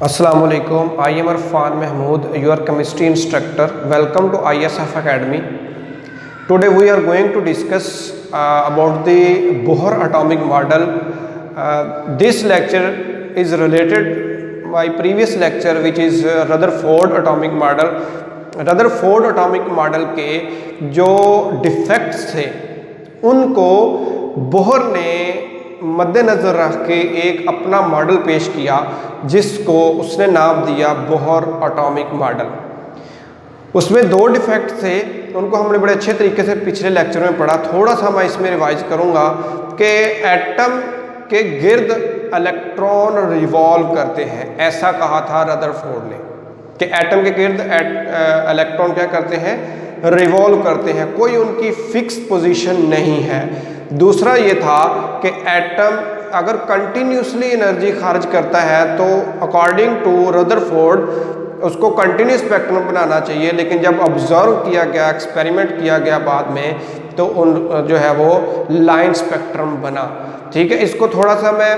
अस्सलाम वालेकुम, I am Irfan Mahmood, your chemistry instructor. Welcome to ISF Academy. Today we are going to discuss about the Bohr atomic model. This lecture is related my previous lecture which is Rutherford atomic model. Rutherford atomic model के जो defects थे उनको Bohr ने मद्देनज़र रख के एक अपना मॉडल पेश किया जिसको उसने नाम दिया बोहर एटॉमिक मॉडल. उसमें दो डिफेक्ट थे, उनको हमने बड़े अच्छे तरीके से पिछले लेक्चर में पढ़ा. थोड़ा सा मैं इसमें रिवाइज करूंगा कि एटम के गिर्द इलेक्ट्रॉन रिवॉल्व करते हैं. ऐसा कहा था रदरफोर्ड ने कि एटम के गिर्द इलेक्ट्रॉन क्या करते हैं, रिवॉल्व करते हैं, कोई उनकी फिक्स पोजीशन नहीं है. दूसरा ये था कि एटम अगर कंटिन्यूसली एनर्जी खारिज करता है तो अकॉर्डिंग टू रदरफोर्ड उसको कंटिन्यूस स्पेक्ट्रम बनाना चाहिए, लेकिन जब ऑब्जर्व किया गया, एक्सपेरिमेंट किया गया बाद में, तो उन जो है वो लाइन स्पेक्ट्रम बना. ठीक है, इसको थोड़ा सा मैं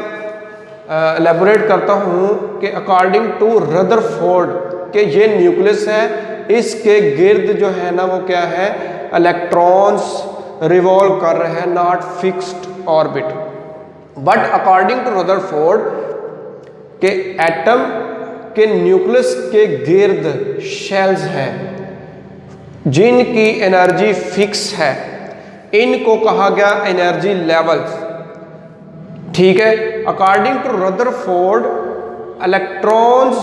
एलेबोरेट करता हूँ कि अकॉर्डिंग टू रदरफोर्ड कि ये न्यूक्लियस है, इसके गिर्द जो है ना वो क्या है, इलेक्ट्रॉन्स रिवॉल्व कर रहे हैं, not fixed orbit. But according to Rutherford के एटम के न्यूक्लियस के गिर्द शेल्स हैं जिनकी एनर्जी फिक्स है. इनको कहा गया एनर्जी लेवल्स. ठीक है, according to Rutherford electrons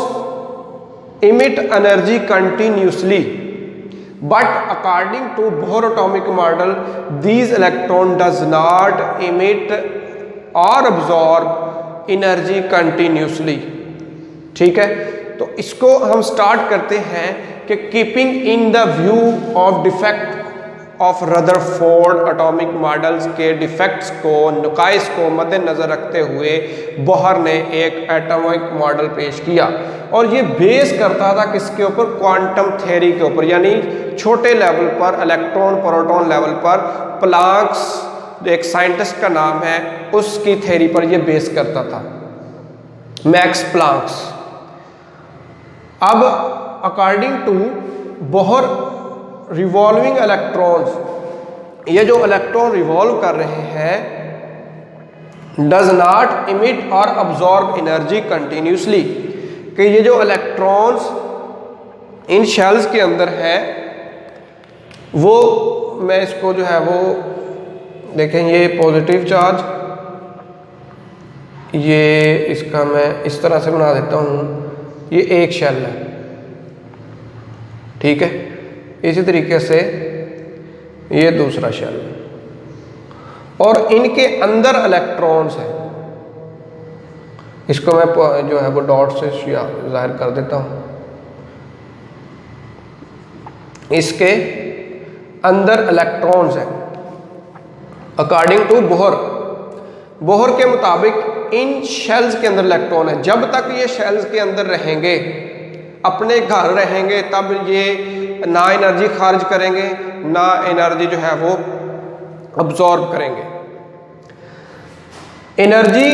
emit energy continuously, but according to Bohr atomic model these electron does not emit or absorb energy continuously. ठीक है, तो इसको हम स्टार्ट करते हैं कि keeping in the view of defect of Rutherford atomic models के defects को, नुकाइस को मद्देनज़र रखते हुए बोहर ने एक एटॉमिक मॉडल पेश किया. और ये बेस करता था किसके ऊपर, क्वांटम थ्योरी के ऊपर, यानी छोटे लेवल पर, इलेक्ट्रॉन प्रोटॉन लेवल पर. प्लांक्स एक साइंटिस्ट का नाम है, उसकी थ्योरी पर ये बेस करता था, मैक्स प्लांक्स. अब according to Bohr revolving electrons, ये जो इलेक्ट्रॉन रिवॉल्व कर रहे हैं, डज नॉट इमिट और अब्जॉर्ब एनर्जी कंटिन्यूसली, कि ये जो इलेक्ट्रॉन्स इन शेल्स के अंदर है वो, मैं इसको जो है वो देखें, ये पॉजिटिव चार्ज, ये इसका मैं इस तरह से बना देता हूँ, ये एक शेल है. ठीक है, इसी तरीके से ये दूसरा शेल है और इनके अंदर इलेक्ट्रॉन्स हैं. इसको मैं जो है वो डॉट से जाहिर कर देता हूं. इसके अंदर इलेक्ट्रॉन्स हैं अकॉर्डिंग टू बोहर. बोहर के मुताबिक इन शेल्स के अंदर इलेक्ट्रॉन है. जब तक ये शेल्स के अंदर रहेंगे, अपने घर रहेंगे, तब ये ना एनर्जी खारिज करेंगे, ना एनर्जी जो है वो अब्जॉर्ब करेंगे. एनर्जी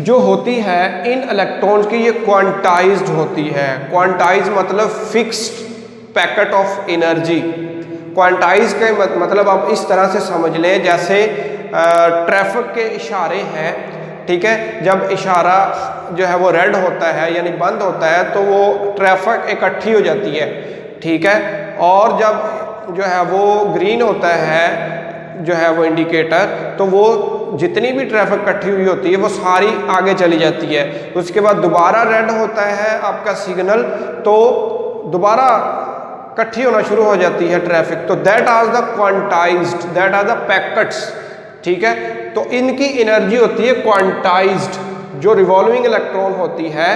जो होती है इन इलेक्ट्रॉन्स की, ये क्वांटाइज्ड होती है. क्वांटाइज मतलब fixed packet of energy. Quantize का मतलब आप इस तरह से समझ लें जैसे ट्रैफिक के इशारे हैं. ठीक है, जब इशारा जो है वो रेड होता है यानी बंद होता है तो वो ट्रैफिक इकट्ठी हो जाती है. ठीक है, और जब जो है वो ग्रीन होता है जो है वो इंडिकेटर, तो वो जितनी भी ट्रैफिक इकट्ठी हुई होती है वो सारी आगे चली जाती है. उसके बाद दोबारा रेड होता है आपका सिग्नल, तो दोबारा इकट्ठी होना शुरू हो जाती है ट्रैफिक. तो that are the quantized, that are the packets. ठीक है, तो इनकी एनर्जी होती है क्वांटाइज्ड. जो रिवॉल्विंग इलेक्ट्रॉन होती है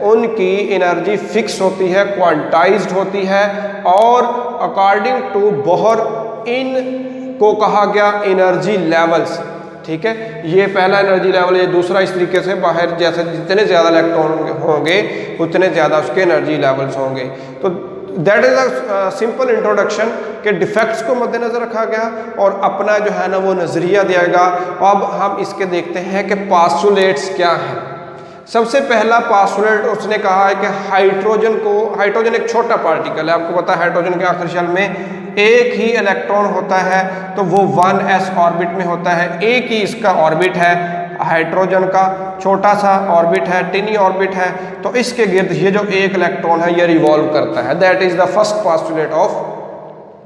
उनकी एनर्जी फिक्स होती है, क्वांटाइज्ड होती है. और अकॉर्डिंग टू बोहर इन को कहा गया एनर्जी लेवल्स. ठीक है, ये पहला एनर्जी लेवल, ये दूसरा. इस तरीके से बाहर जैसे जितने ज़्यादा इलेक्ट्रॉन होंगे उतने ज़्यादा उसके एनर्जी लेवल्स होंगे. तो that is a simple introduction के डिफेक्ट्स को मद्देनज़र रखा गया और अपना जो है ना वो नज़रिया दिया गया. अब हम इसके देखते हैं कि पास्टुलेट्स क्या हैं. सबसे पहला पास्टुलेट उसने कहा है कि हाइड्रोजन एक छोटा पार्टिकल है, आपको पता है हाइड्रोजन के आखिरी शेल में एक ही इलेक्ट्रॉन होता है, तो वो 1s ऑर्बिट में होता है, एक ही इसका ऑर्बिट है, हाइड्रोजन का छोटा सा ऑर्बिट है, टिनी ऑर्बिट है, तो इसके गिर्द ये जो एक इलेक्ट्रॉन है ये रिवॉल्व करता है। That is the first postulate of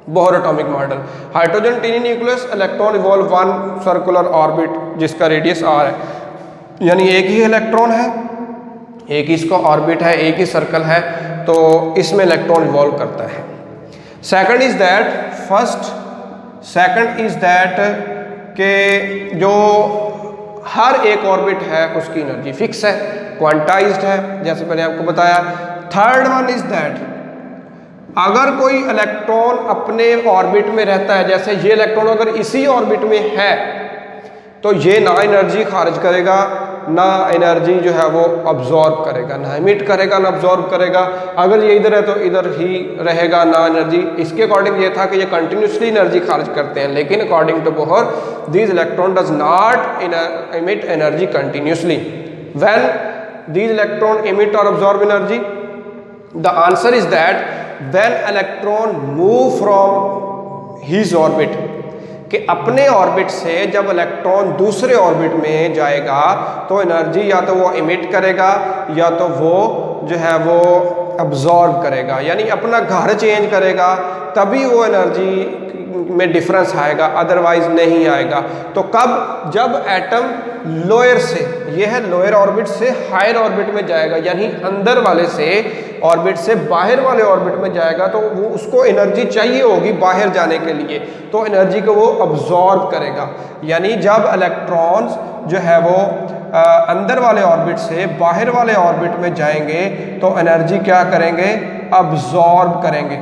Bohr atomic model. Hydrogen टिनी nucleus, electron revolve one circular orbit जिसका रेडियस r है, यानी एक ही इलेक्ट्रॉन है, एक ही इसका ऑर्बिट है, एक ही सर्कल है, तो इसमें इलेक्ट्रॉन रिवॉल्व करता है। सेकंड इज दैट के जो हर एक ऑर्बिट है उसकी एनर्जी फिक्स है, क्वांटाइज्ड है, जैसे मैंने आपको बताया। थर्ड वन इज दैट अगर कोई इलेक्ट्रॉन अपने ऑर्बिट में रहता है, जैसे ये इलेक्ट्रॉन अगर इसी ऑर्बिट में है तो ये ना एनर्जी खारिज करेगा, ना एनर्जी जो है वो अब्जॉर्ब करेगा, ना इमिट करेगा ना अब्जॉर्ब करेगा। अगर ये इधर है तो इधर ही रहेगा, ना एनर्जी। इसके अकॉर्डिंग ये था कि ये कंटिन्यूसली एनर्जी खारिज करते हैं, लेकिन according to Bohr this electron does not emit energy continuously. When this electron emit और absorb energy, the answer is that when electron move from his orbit, कि अपने ऑर्बिट से जब इलेक्ट्रॉन दूसरे ऑर्बिट में जाएगा तो एनर्जी या तो वो इमिट करेगा या तो वो जो है वो अब्जॉर्ब करेगा, यानी अपना घर चेंज करेगा, तभी वो एनर्जी में डिफरेंस आएगा, अदरवाइज नहीं आएगा। तो कब? जब एटम लोअर से, यह है लोअर ऑर्बिट से हायर ऑर्बिट में जाएगा, यानी अंदर वाले से ऑर्बिट से बाहर वाले ऑर्बिट में जाएगा, तो वो उसको एनर्जी चाहिए होगी बाहर जाने के लिए, तो एनर्जी को वो अब्जॉर्ब करेगा। यानी जब इलेक्ट्रॉन्स जो है वो अंदर वाले ऑर्बिट से बाहर वाले ऑर्बिट में जाएंगे तो एनर्जी क्या करेंगे? अब्जॉर्ब करेंगे।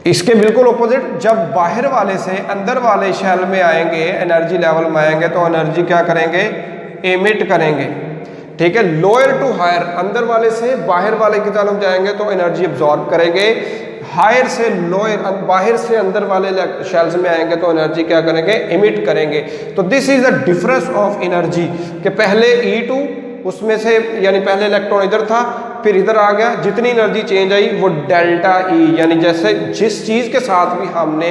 इसके बिल्कुल ऑपोजिट, जब बाहर वाले से अंदर वाले शेल में आएंगे, एनर्जी लेवल में आएंगे, तो एनर्जी क्या करेंगे? एमिट करेंगे। ठीक है, लोअर टू हायर, अंदर वाले से बाहर वाले की तरफ जाएंगे तो एनर्जी अब्जॉर्ब करेंगे, हायर से लोअर, बाहर से अंदर वाले शेल्स में आएंगे तो एनर्जी क्या करेंगे? एमिट करेंगे। तो this is the difference of energy, कि पहले E2 उसमें से, यानी पहले इलेक्ट्रॉन इधर था फिर इधर आ गया, जितनी एनर्जी चेंज आई वो डेल्टा E, यानी जैसे जिस चीज़ के साथ भी हमने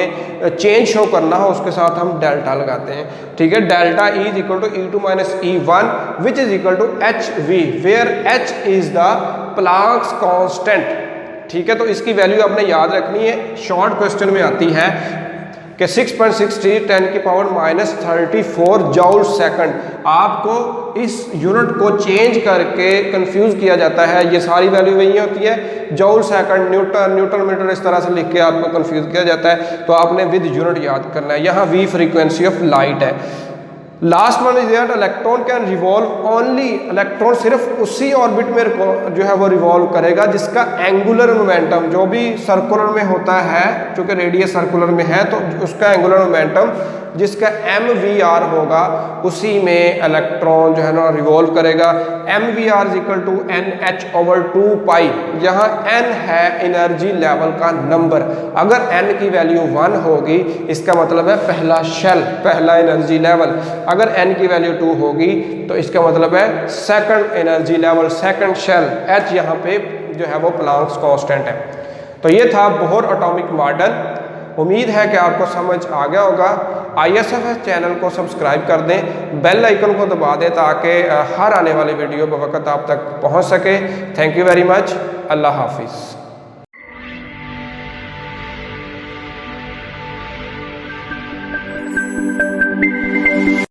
चेंज शो करना हो उसके साथ हम डेल्टा लगाते हैं। ठीक है, delta E is equal to E2 minus E1 which is equal to HV, where H is the Planck's constant. ठीक है, तो इसकी वैल्यू आपने याद रखनी है, शॉर्ट क्वेश्चन में आती है कि 6.63 10 की पावर -34 जूल सेकंड। आपको इस यूनिट को चेंज करके कंफ्यूज किया जाता है, ये सारी वैल्यू वही होती है, जूल सेकंड, न्यूटन मीटर, इस तरह से लिख के आपको कंफ्यूज किया जाता है, तो आपने विद यूनिट याद करना है। यहाँ V फ्रीक्वेंसी ऑफ लाइट है। Last one is that electron can revolve only, electron सिर्फ उसी ऑर्बिट में जो है वो रिवॉल्व करेगा जिसका एंगुलर मोमेंटम, जो भी सर्कुलर में होता है, क्योंकि रेडियस सर्कुलर में है तो उसका एंगुलर मोमेंटम जिसका mvr होगा उसी में इलेक्ट्रॉन जो है ना रिवॉल्व करेगा। mvr is equal to nh/2 pi, जहाँ n है एनर्जी लेवल का नंबर। अगर n की वैल्यू 1 होगी इसका मतलब है पहला शेल, पहला एनर्जी लेवल। अगर n की वैल्यू 2 होगी तो इसका मतलब है second energy level, second shell. h यहाँ पे जो है वो प्लांक्स कांस्टेंट है। तो ये था बोहर एटॉमिक मॉडल। उम्मीद है कि आपको समझ आ गया होगा। ISFS चैनल को सब्सक्राइब कर दें, बेल आइकन को दबा दें ताकि हर आने वाली वीडियो बवक्त आप तक पहुंच सके। Thank you very much. अल्लाह हाफिज़।